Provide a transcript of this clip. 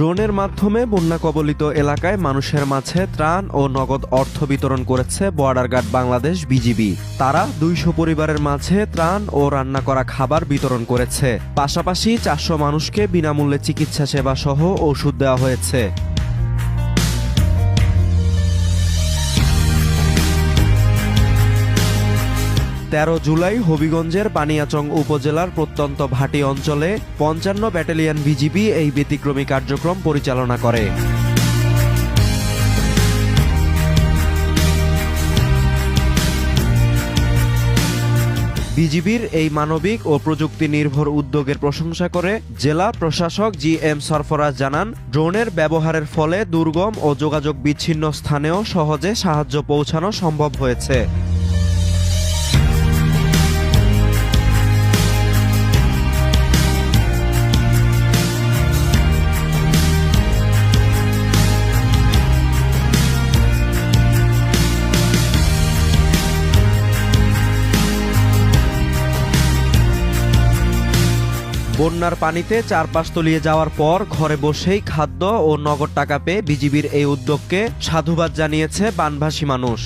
ড্রোনের মাধ্যমে বন্যা কবলিত এলাকায় মানুষের মাঝে ত্রাণ ও নগদ অর্থ বিতরণ করেছে বর্ডার গার্ড বাংলাদেশ বিজিবি। তারা ২০০ পরিবারের মাঝে ত্রাণ ও রান্না করা খাবার বিতরণ করেছে। পাশাপাশি ৪০০ মানুষকে বিনামূল্যে চিকিৎসা সেবা সহ ওষুধ দেওয়া হয়েছে। ১৩ জুলাই হবিগঞ্জের বানিয়াচং উপজেলার প্রত্যন্ত ভাটি অঞ্চলে ৫৫ ব্যাটালিয়ন বিজিবি এই ব্যতিক্রমী কার্যক্রম পরিচালনা করে। বিজিবির এই মানবিক ও প্রযুক্তি নির্ভর উদ্যোগের প্রশংসা করে জেলা প্রশাসক জি.এম. সরফরাজ জানান, ড্রোনের ব্যবহারের ফলে দুর্গম ও যোগাযোগ বিচ্ছিন্ন স্থানেও সহজে সাহায্য পৌঁছানো সম্ভব হয়েছে। বন্যার পানিতে চারপাশ তলিয়ে যাওয়ার পর ঘরে বসেই খাদ্য ও নগদ টাকা পেয়ে বিজিবির এই উদ্যোগকে সাধুবাদ জানিয়েছে বানভাসী মানুষ।